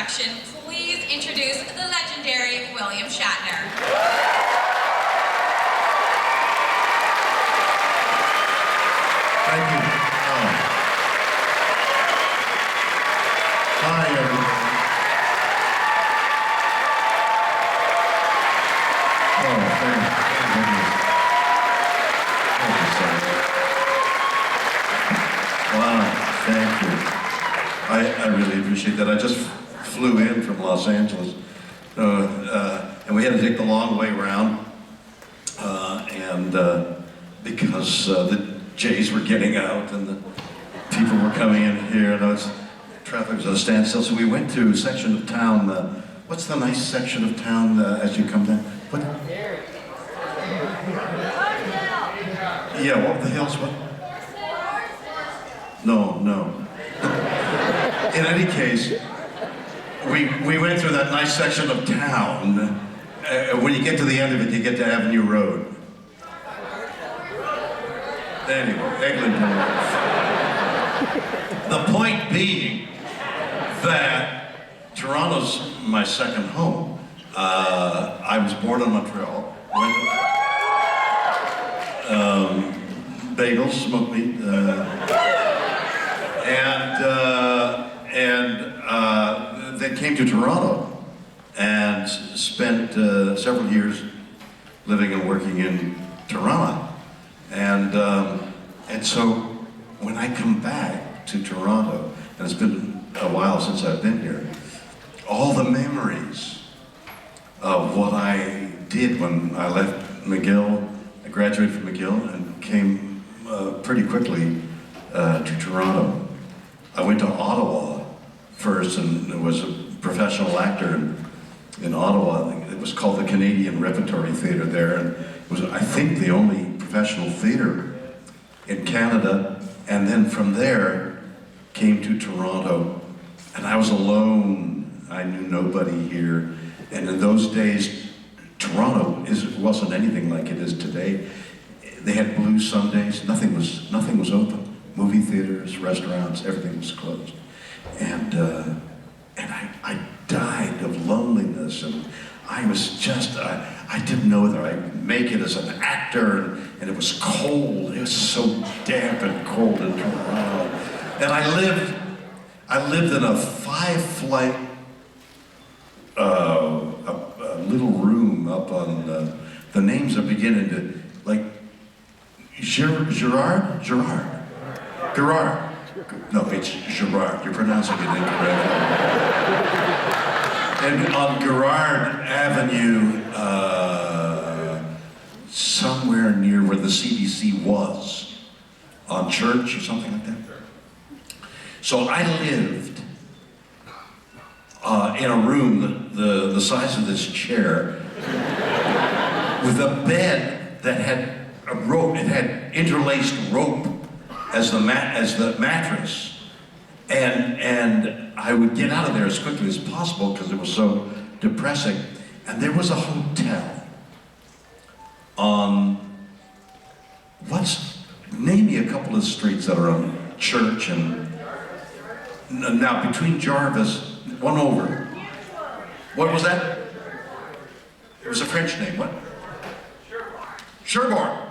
introduction, please introduce the legendary William Shatner. Thank you. Hi, everybody. Thank you. I really appreciate that. I just flew in from Los Angeles, and we had to take the long way around, because the Jays were getting out and the people were coming in here, and traffic was at a standstill. So we went to a section of town. What's the nice section of town as you come down? What? Yeah, what the hell's what? No. In any case, we went through that nice section of town. When you get to the end of it, you get to Avenue Road. Anyway, Eglinton. The point being that Toronto's my second home. I was born in Montreal. Bagels, smoked meat, then came to Toronto and spent several years living and working in Toronto. And so when I come back to Toronto, and it's been a while since I've been here, all the memories of what I did when I left McGill, I graduated from McGill and came pretty quickly to Toronto. I went to Ottawa first and was a professional actor in Ottawa. It was called the Canadian Repertory Theatre there, and it was, I think, the only professional theatre in Canada. And then from there, came to Toronto, and I was alone. I knew nobody here. And in those days, Toronto wasn't anything like it is today. They had blue Sundays. Nothing was open. Movie theaters, restaurants, everything was closed. And I died of loneliness, and I was just, I didn't know whether I'd make it as an actor, and it was cold. It was so damp and cold in Toronto. And I lived in a 5-flight, a little room up on, the names are beginning to, like, Gerard? No, it's Gerard. You're pronouncing it incorrectly. And on Gerard Avenue, somewhere near where the CBC was, on Church or something like that. So I lived in a room the size of this chair, with a bed that had a rope. It had interlaced rope as the mattress, and I would get out of there as quickly as possible because it was so depressing. And there was a hotel on name me a couple of streets that are on Church and now between Jarvis, one over. What was that? It was a French name. What? Sherbourne.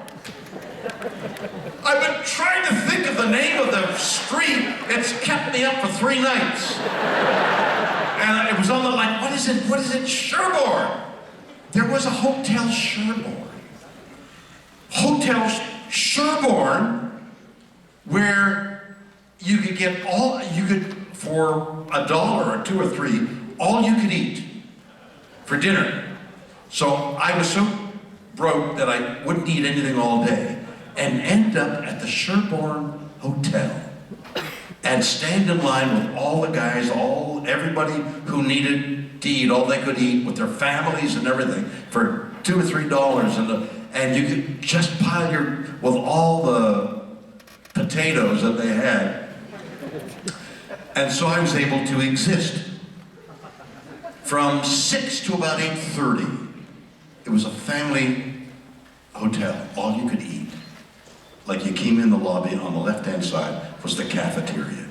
I've been trying to think of the name of the street. It's kept me up for 3 nights. And it was on the line, what is it, Sherbourne? There was a Hotel Sherbourne. Hotel Sherbourne, where you could get for $1 or $2 or $3, all you could eat for dinner. So I was so broke that I wouldn't eat anything all day, and end up at the Sherbourne Hotel and stand in line with all the guys, everybody who needed to eat, all they could eat with their families and everything for $2 or $3, and you could just pile with all the potatoes that they had. And so I was able to exist from 6 to about 8:30. It was a family hotel, all you could eat. Like you came in the lobby, on the left-hand side was the cafeteria.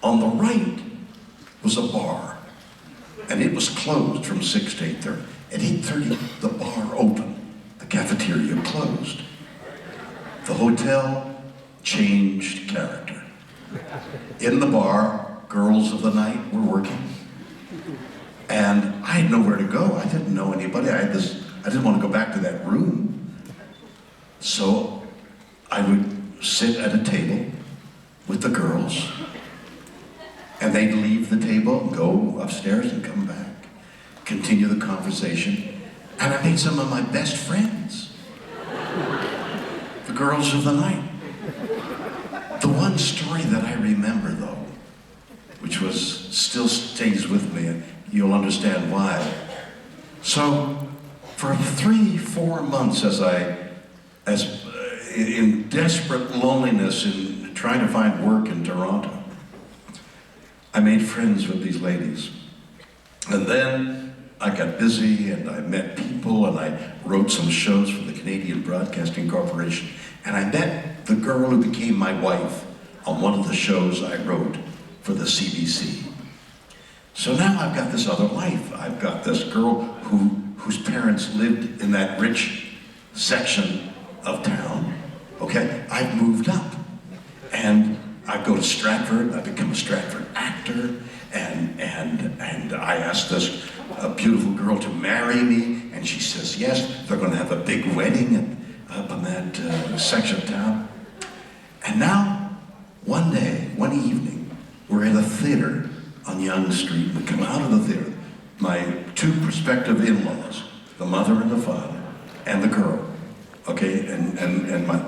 On the right was a bar. And it was closed from 6 to 8:30. At 8:30, the bar opened. The cafeteria closed. The hotel changed character. In the bar, girls of the night were working. And I had nowhere to go. I didn't know anybody. I didn't want to go back to that room. So I would sit at a table with the girls, and they'd leave the table and go upstairs and come back, continue the conversation, and I made some of my best friends. The girls of the night. The one story that I remember, though, which still stays with me, and you'll understand why. So, for 3-4 months, in desperate loneliness in trying to find work in Toronto, I made friends with these ladies. And then I got busy and I met people and I wrote some shows for the Canadian Broadcasting Corporation. And I met the girl who became my wife on one of the shows I wrote for the CBC. So now I've got this other life. I've got this girl whose parents lived in that rich section of town. Okay, I've moved up. And I go to Stratford, I become a Stratford actor, and I asked this beautiful girl to marry me, and she says yes. They're going to have a big wedding up in that section of town. And now, one day, one evening, we're at a theater on Yonge Street. We come out of the theater, my two prospective in-laws, the mother and the father, and the girl, okay, and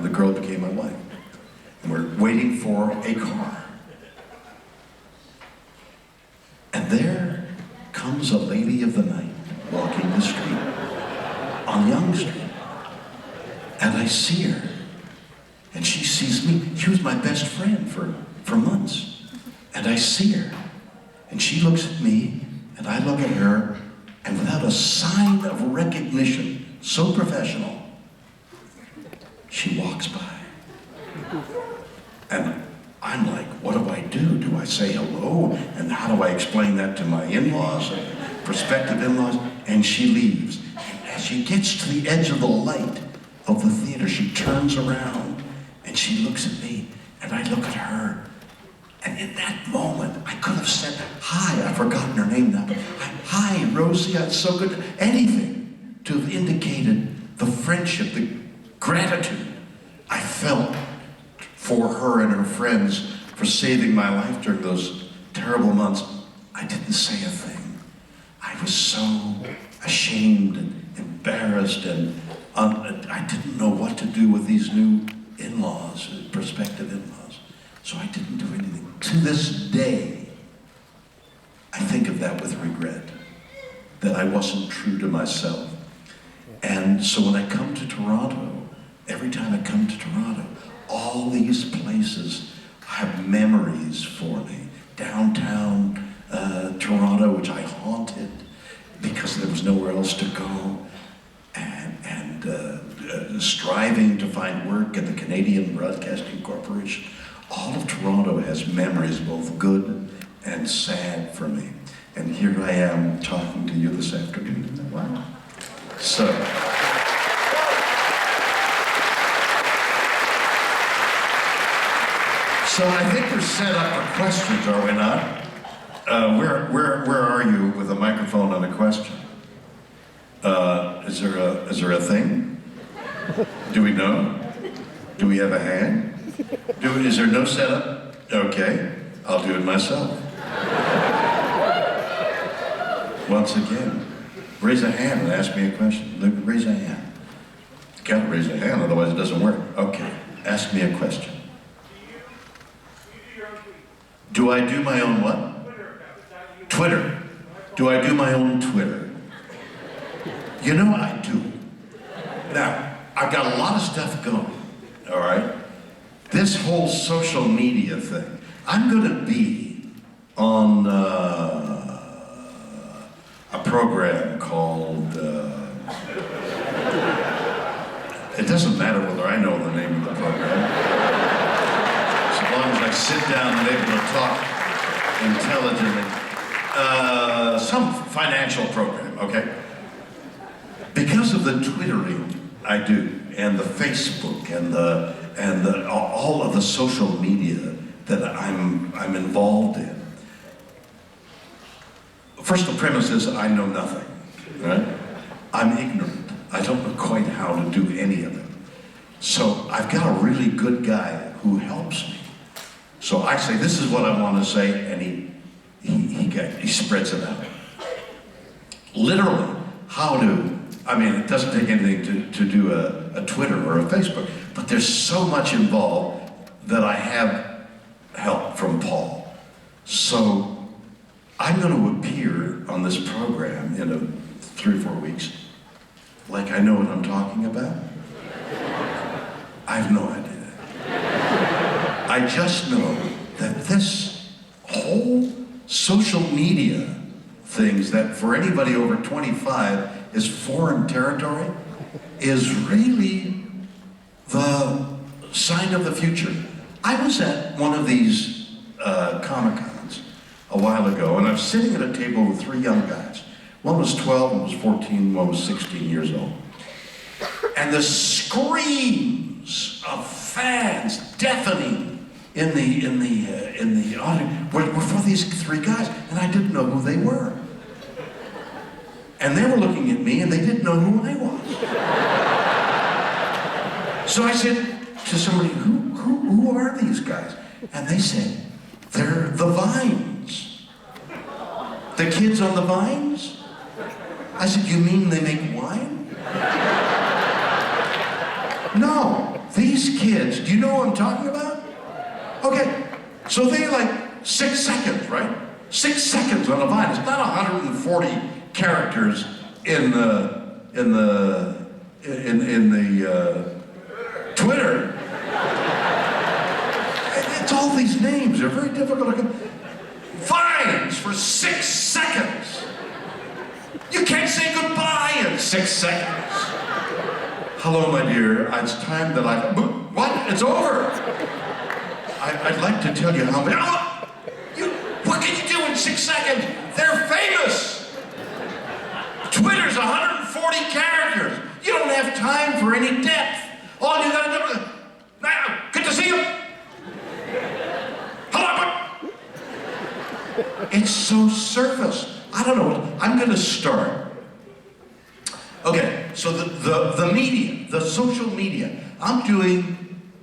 the girl became my wife. And we're waiting for a car. And there comes a lady of the night walking the street on Yonge Street. And I see her. And she sees me. She was my best friend for months. And I see her. And she looks at me, and I look at her, and without a sign of recognition, so professional, she walks by. And I'm like, what do I do? Do I say hello? And how do I explain that to my in-laws, prospective in-laws? And she leaves. And as she gets to the edge of the light of the theater, she turns around and she looks at me, and I look at her. And in that moment, I could have said, hi, I've forgotten her name now, but hi, Rosie, it's so good. Anything to have indicated the friendship, the gratitude I felt for her and her friends for saving my life during those terrible months. I didn't say a thing. I was so ashamed and embarrassed, and I didn't know what to do with these new in-laws, prospective in-laws. So I didn't do anything. To this day, I think of that with regret, that I wasn't true to myself. And so when I come to Toronto, every time I come to Toronto, all these places have memories for me. Downtown Toronto, which I haunted because there was nowhere else to go, and striving to find work at the Canadian Broadcasting Corporation. All of Toronto has memories, both good and sad for me. And here I am talking to you this afternoon. Isn't that wow? So I think we're set up for questions, are we not? Where are you with a microphone and a question? Is there a thing? Do we know? Do we have a hand? Is there no setup? Okay, I'll do it myself. Once again, raise a hand and ask me a question. Raise a hand. You can't raise a hand, otherwise it doesn't work. Okay, ask me a question. Do I do my own what? Twitter. Do I do my own Twitter? You know I do. Now, I've got a lot of stuff going, all right? This whole social media thing, I'm gonna be on a program called, it doesn't matter whether I know the name of the program, as long as I sit down and able to talk intelligently. some financial program, okay? Because of the Twittering I do, and the Facebook, and all of the social media that I'm involved in. First, the premise is I know nothing, right? I'm ignorant. I don't know quite how to do any of it. So I've got a really good guy who helps me. So I say, this is what I want to say, and he spreads it out. Literally, how to, I mean, it doesn't take anything to do a Twitter or a Facebook, but there's so much involved that I have help from Paul. So I'm going to appear on this program in 3 or 4 weeks, like I know what I'm talking about. I have no idea. I just know that this whole social media things that for anybody over 25 is foreign territory is really the sign of the future. I was at one of these Comic-Cons a while ago, and I was sitting at a table with 3 young guys. One was 12, one was 14, one was 16 years old. And the screams of fans, deafening in the audience, were for these 3 guys, and I didn't know who they were. And they were looking at me, and they didn't know who I was. So I said to somebody, who are these guys? And they said, they're the Vines. The kids on the Vines? I said, you mean they make wine? No, these kids, do you know what I'm talking about? Okay, so they like 6 seconds, right? 6 seconds on a Vine. It's not 140 characters in the Twitter. It's all these names. They're very difficult to get. Vines for 6 seconds. You can't say goodbye in 6 seconds. Hello, my dear. It's time that I... What? It's over. I'd like to tell you how many... What can you do in 6 seconds? They're famous. Twitter's 140 characters. You don't have time for any depth. All you gotta do is... Now, good to see you. Hello. It's so surface. I don't know. I'm gonna start. Okay, so the media, the social media. I'm doing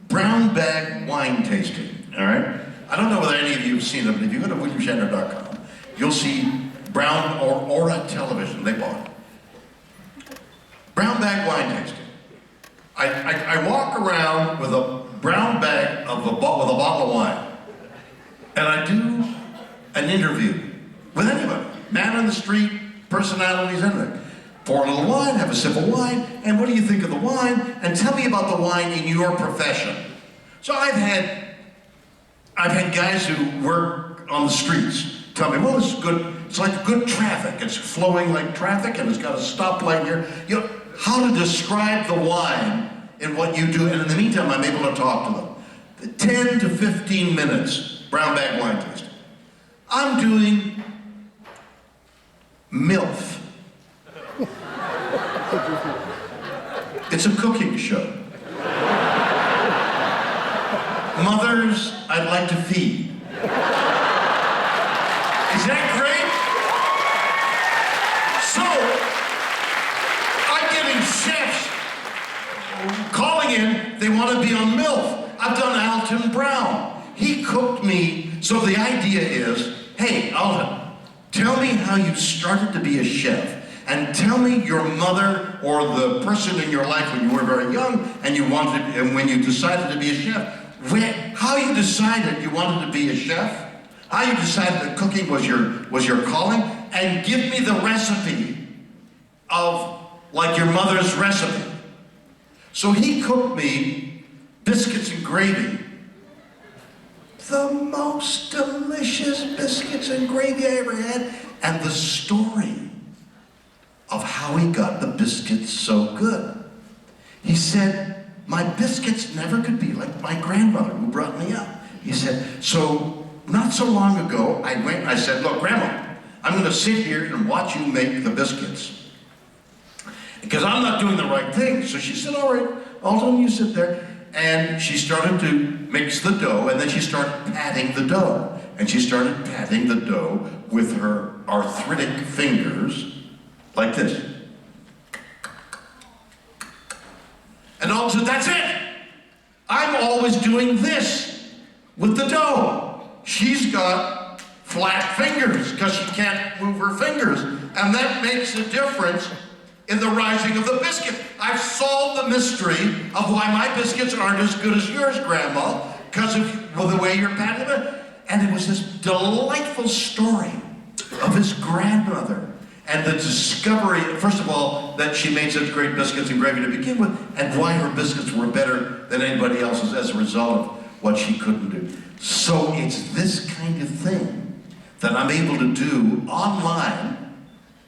brown bag wine tasting, all right? I don't know whether any of you have seen them, but if you go to WilliamShatner.com, you'll see Brown or Aura Television, they bought it. Brown bag wine tasting. I walk around with a brown bag with a bottle of wine, and I do an interview with anybody, man on the street, personalities, anything. Pour a little wine, have a sip of wine, and what do you think of the wine? And tell me about the wine in your profession. So I've had guys who work on the streets tell me, well, it's good. It's like good traffic. It's flowing like traffic, and it's got a stoplight here. You know, how to describe the wine in what you do, and in the meantime, I'm able to talk to them. 10 to 15 minutes, brown bag wine tasting. I'm doing MILF. It's a cooking show. Mothers I'd like to feed. Is that great? So, I'm getting chefs calling in, they want to be on MILF. I've done Alton Brown. He cooked me, so the idea is, hey, Alton, tell me how you started to be a chef. And tell me your mother or the person in your life when you were very young and when you decided to be a chef, how you decided you wanted to be a chef, how you decided that cooking was your calling, and give me the recipe of like your mother's recipe. So he cooked me biscuits and gravy. The most delicious biscuits and gravy I ever had, and the story of how he got the biscuits so good. He said, my biscuits never could be like my grandmother who brought me up. He said, so not so long ago, I said, look, Grandma, I'm going to sit here and watch you make the biscuits. Because I'm not doing the right thing. So she said, all right, Alton, you sit there. And she started to mix the dough, and then she started patting the dough. And she started patting the dough with her arthritic fingers, like this. And Alton said, that's it! I'm always doing this with the dough. She's got flat fingers because she can't move her fingers. And that makes a difference in the rising of the biscuit. I've solved the mystery of why my biscuits aren't as good as yours, Grandma, because of the way you're patting them. And it was this delightful story of his grandmother and the discovery, first of all, that she made such great biscuits and gravy to begin with, and why her biscuits were better than anybody else's as a result of what she couldn't do. So it's this kind of thing that I'm able to do online,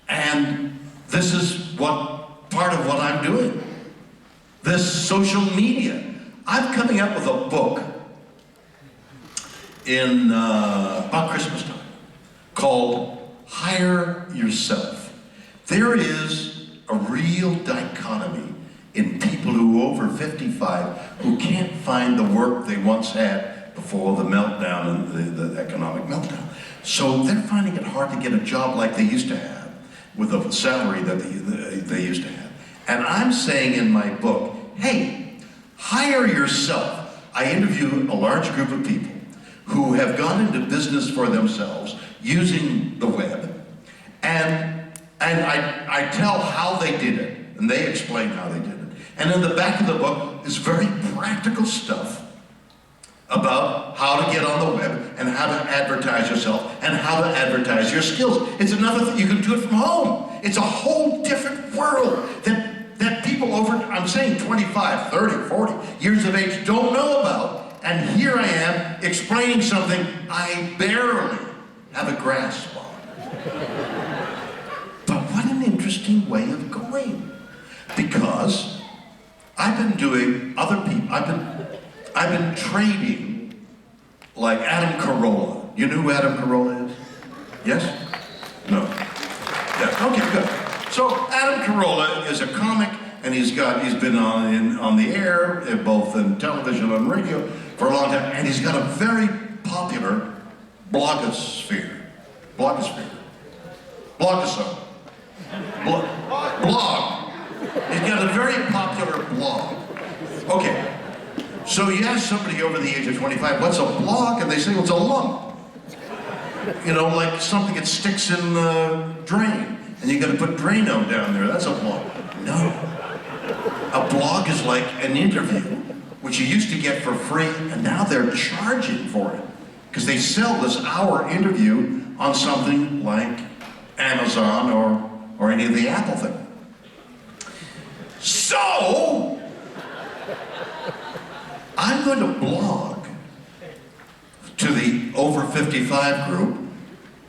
and this is part of what I'm doing. This social media. I'm coming up with a book in about Christmas time called Hire Yourself. There is a real dichotomy in people who are over 55 who can't find the work they once had before the meltdown and the economic meltdown. So they're finding it hard to get a job like they used to have with a salary that they used to have. And I'm saying in my book, hey, hire yourself. I interview a large group of people who have gone into business for themselves using the web, and I tell how they did it, and they explain how they did it. And in the back of the book is very practical stuff about how to get on the web and how to advertise yourself and how to advertise your skills. It's another thing, you can do it from home. It's a whole different world that people over, I'm saying 25, 30, 40 years of age don't know about. And here I am explaining something I barely have a grasp on. But what an interesting way of going. Because I've been doing other people, I've been trading like Adam Carolla. You know who Adam Carolla is? Yes? No? Yes, okay, good. So Adam Carolla is a comic, and he's been on the air, both in television and radio, for a long time, and he's got a very popular blogosphere. Blog. He's got a very popular blog. Okay, so you ask somebody over the age of 25, what's a blog? And they say, well, it's a lump. You know, like something that sticks in the drain, and you gotta put Drano down there, that's a blog. No. A blog is like an interview, which you used to get for free, and now they're charging for it. Because they sell this hour interview on something like Amazon or any of the Apple thing. So, I'm going to blog to the over 55 group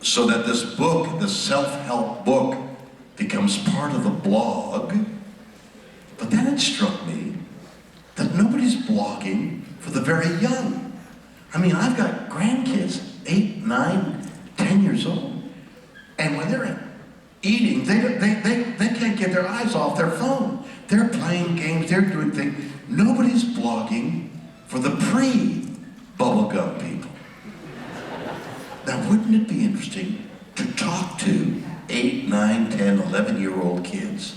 so that this book, this self-help book, becomes part of the blog. But then it struck me that nobody's blogging for the very young. I mean, I've got grandkids, 8, 9, 10 years old, and when they're eating, they can't get their eyes off their phone. They're playing games, they're doing things. Nobody's blogging for the pre-bubblegum people. Now, wouldn't it be interesting to talk to 8, 9, 10, 11-year-old kids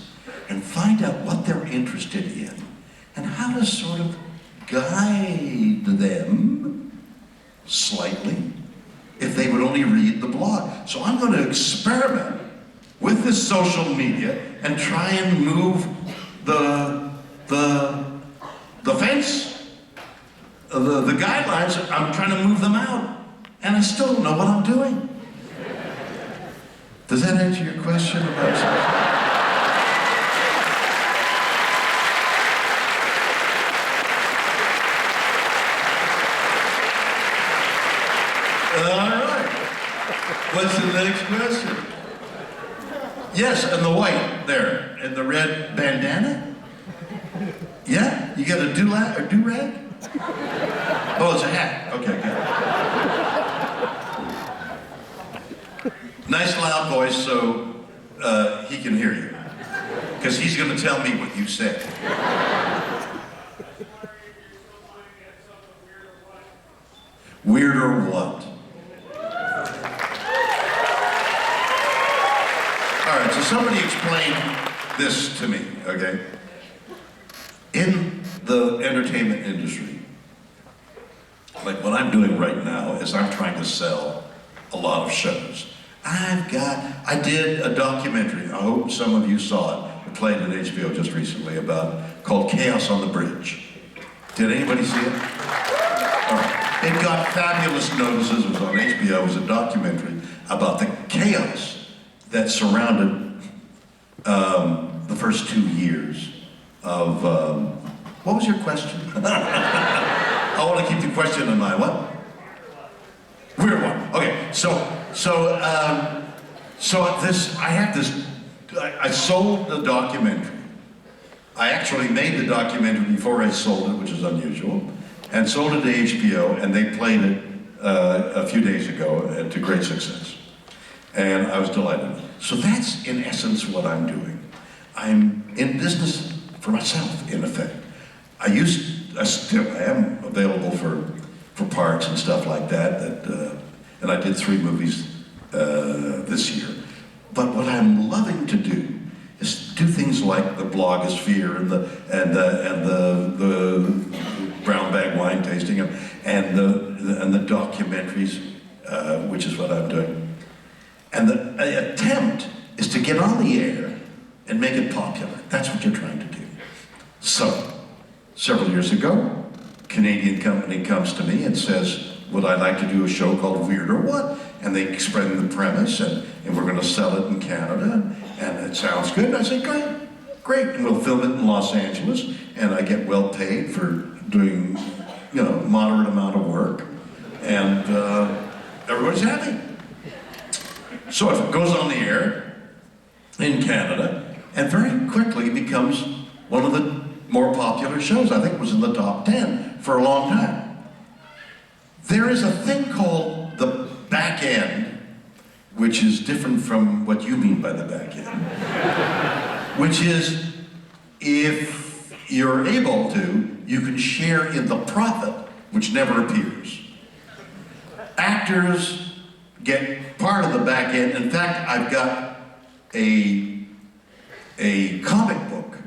and find out what they're interested in and how to sort of guide them slightly if they would only read the blog. So I'm going to experiment with this social media and try and move the fence, the guidelines. I'm trying to move them out, and I still don't know what I'm doing. Does that answer your question about? All right. What's the next question? Yes, and the white there, and the red bandana? Yeah? You got a do-rag? Oh, it's a hat. Okay, good. nice loud voice so he can hear you. Because he's going to tell me what you said. Weird or what? All right, so somebody explain this to me, okay? In the entertainment industry, like what I'm doing right now is I'm trying to sell a lot of shows. I did a documentary, I hope some of you saw it. It played at HBO just recently called Chaos on the Bridge. Did anybody see it? All right. It got fabulous notices. It was on HBO. It was a documentary about the chaos that surrounded the first 2 years of, what was your question? I want to keep the question in mind. What? Weird one. Okay, I sold the documentary. I actually made the documentary before I sold it, which is unusual, and sold it to HBO, and they played it a few days ago to great success. And I was delighted. So that's in essence what I'm doing. I'm in business for myself, in effect. I still am available for parts and stuff like that, and I did 3 movies this year. But what I'm loving to do is do things like the blogosphere and the brown bag wine tasting and the documentaries, which is what I'm doing. And the attempt is to get on the air and make it popular. That's what you're trying to do. So, several years ago, a Canadian company comes to me and says, would I like to do a show called Weird or What? And they explain the premise, and we're going to sell it in Canada, and it sounds good. And I say, great, and we'll film it in Los Angeles, and I get well paid for doing, moderate amount of work, and everybody's happy. So it goes on the air in Canada, and very quickly becomes one of the more popular shows. I think it was in the top 10 for a long time. There is a thing called the back end, which is different from what you mean by the back end, which is if you're able to, you can share in the profit, which never appears. Actors get part of the back end. In fact, I've got a comic book,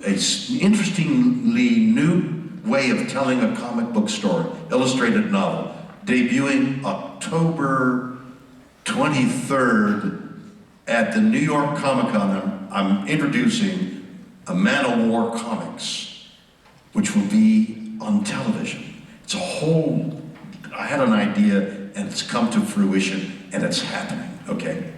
an interestingly new way of telling a comic book story, illustrated novel, debuting October 23rd at the New York Comic Con. I'm introducing a Man of War Comics, which will be on television. It's a whole, I had an idea and it's come to fruition and it's happening, okay?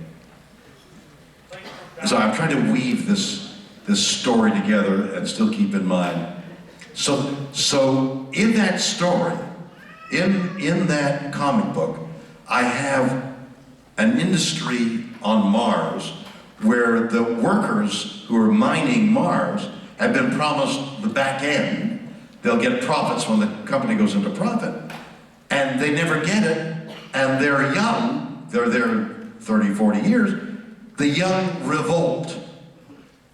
So I'm trying to weave this story together and still keep in mind. So in that story, in that comic book, I have an industry on Mars where the workers who are mining Mars have been promised the back end. They'll get profits when the company goes into profit. And they never get it, and they're young, they're there 30, 40 years, the young revolt.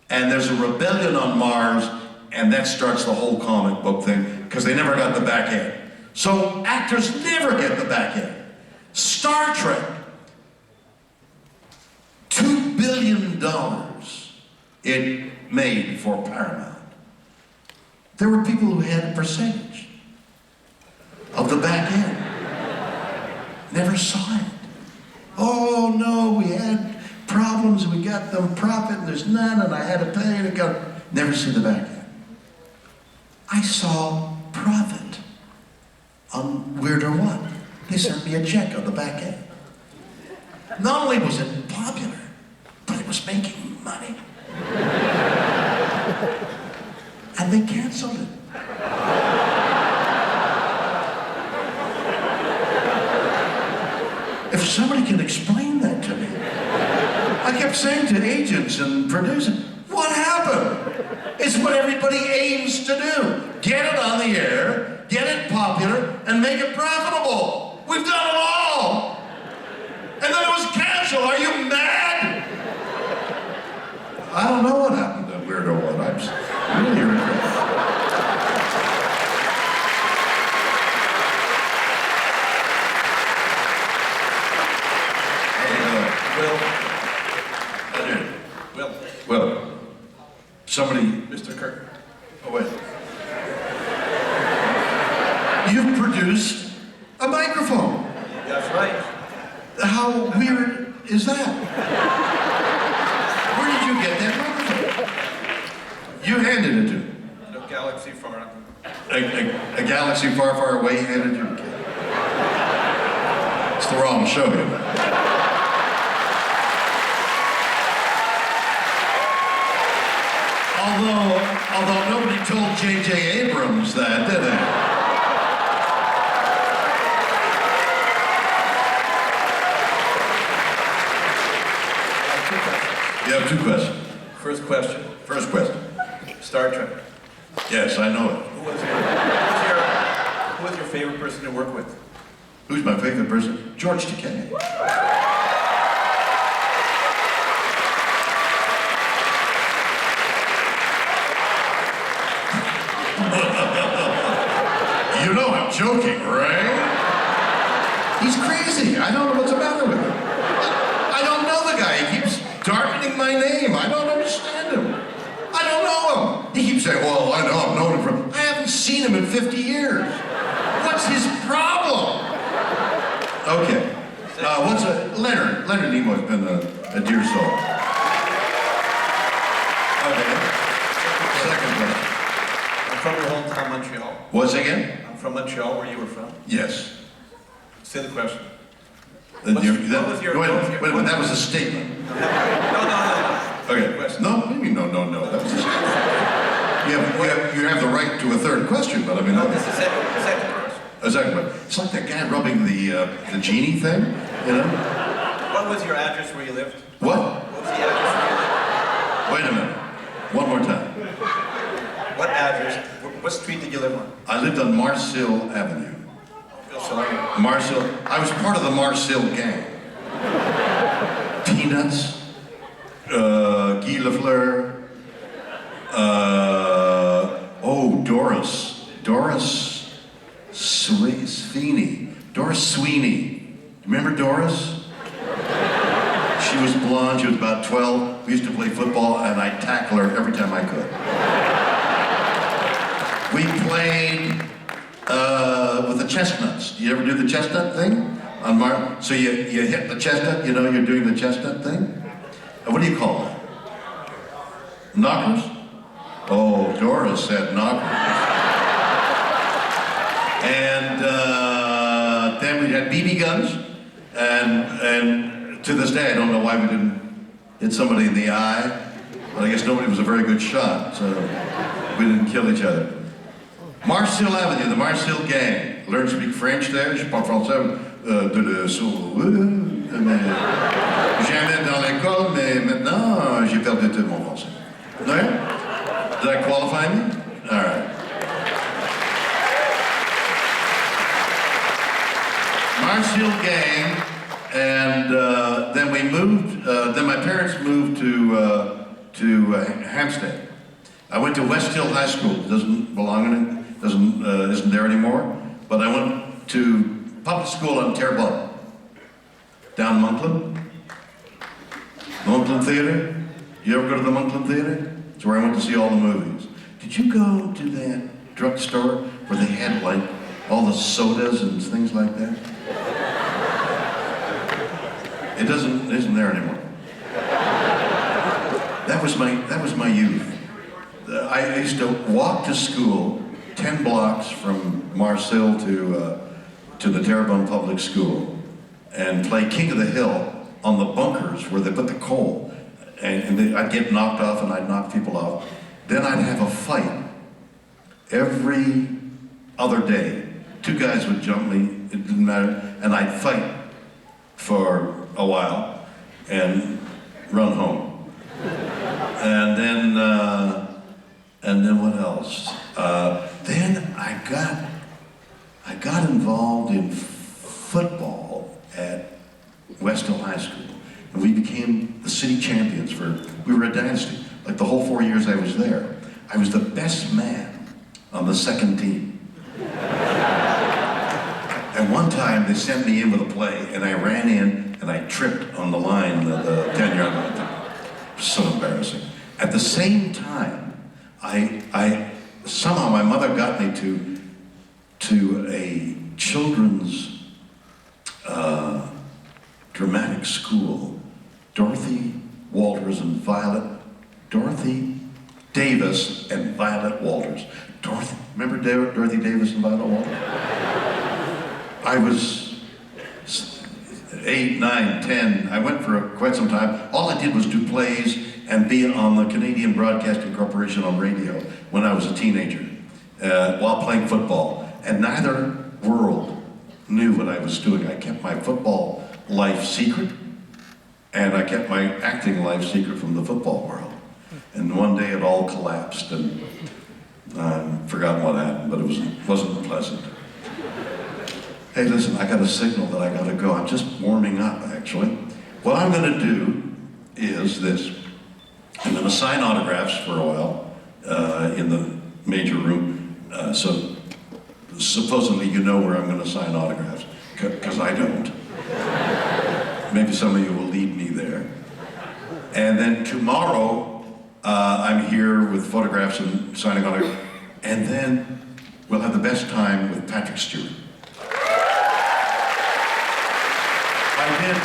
And there's a rebellion on Mars, and that starts the whole comic book thing, because they never got the back end. So actors never get the back end. Star Trek, $2 billion it made for Paramount. There were people who had a percentage of the back end. Never saw it. Oh no, we had problems, we got the profit, and there's none, and I had to pay to go. Never see the back end. I saw profit on Weird or What. They sent me a check on the back end. Not only was it popular, but it was making money. And they canceled it. If somebody can explain that to me. I kept saying to agents and producers, what happened? It's what everybody aims to do. Get it on the air, get it popular, and make it profitable. We've done it all. And then it was canceled. Are you mad? I don't know what happened to Weirdo One. I'm really regret. Well, somebody, Mr. Kirk. oh wait. You've produced a microphone. That's right. How weird is that? Where did you get that microphone? You handed it to me. In a galaxy far. A galaxy far, far away handed you. It's the wrong show, you know. Although nobody told J.J. Abrams that, did they? You have two questions. First question. First question. Star Trek. Yes, I know it. Who was your favorite person to work with? Who's my favorite person? George Takei. You know I'm joking, right? He's crazy. I don't know what's the matter with him. I don't know the guy. He keeps darkening my name. I don't understand him. I don't know him. He keeps saying, well, I know, I've known him from... I haven't seen him in 50 years. What's his problem? Okay. Leonard Nimoy's been a dear soul. Okay. Second question. I'm from your hometown, Montreal. What's again? I'm from Montreal, where you were from. Yes. Say the question. Wait a minute, what was that was a statement. No. Okay. Question. No, what do you mean no? That was a statement. You have the right to a third question, but I mean... No, this is second question. A second question. It's like that guy rubbing the genie thing, you know? What was your address where you lived? What? What was the address where you lived? Wait a minute. One more time. What address? What street did you live on? I lived on Marcil Avenue. Marcil. I was part of the Marcil gang. Peanuts, Guy Lafleur, Doris Sweeney. Doris Sweeney. Remember Doris? She was blonde, she was about 12. We used to play football and I'd tackle her every time I could. We played with the chestnuts. Do you ever do the chestnut thing? So you hit the chestnut, you know, you're doing the chestnut thing? What do you call that? Knockers? Oh, Doris said knockers. And then we had BB guns, and to this day I don't know why we didn't hit somebody in the eye, but I guess nobody was a very good shot, so we didn't kill each other. Marcil Avenue, the Marcil gang. Learn to speak French there, je parle français jamais dans l'école, mais maintenant j'ai perdu tout mon français. No? Did I qualify me? All right. Marcil gang, and then we moved. Then my parents moved to Hampstead. I went to West Hill High School. Doesn't belong in it. Isn't there anymore. But I went to public school on Terrebonne, down Monkland. Monkland Theater. You ever go to the Monkland Theater? It's where I went to see all the movies. Did you go to that drugstore where they had like all the sodas and things like that? It isn't there anymore. That was my youth. I used to walk to school 10 blocks from Marcil to the Terrebonne Public School and play King of the Hill on the bunkers where they put the coal. And I'd get knocked off and I'd knock people off. Then I'd have a fight every other day. Two guys would jump me, it didn't matter, and I'd fight for a while and run home. And then what else? Then I got involved in football at Westhill High School. And we became the city champions we were a dynasty. Like the whole 4 years I was there, I was the best man on the second team. And one time they sent me in with a play, and I ran in and I tripped on the line, the 10-yard line. It was so embarrassing. At the same time, I somehow my mother got me to a children's dramatic school. Dorothy Davis and Violet Walters. Remember Dorothy Davis and Violet Walters? I was 8, 9, 10. I went for quite some time. All I did was do plays and be on the Canadian Broadcasting Corporation on radio when I was a teenager, while playing football. And neither world knew what I was doing. I kept my football life secret, and I kept my acting life secret from the football world. And one day it all collapsed, and I've forgotten what happened, but it wasn't pleasant. Hey, listen, I got a signal that I gotta go. I'm just warming up, actually. What I'm gonna do is this. I'm gonna sign autographs for a while in the major room. So supposedly you know where I'm gonna sign autographs, because I don't. Maybe some of you will lead me there. And then tomorrow, I'm here with photographs and signing autographs. And then we'll have the best time with Patrick Stewart. I did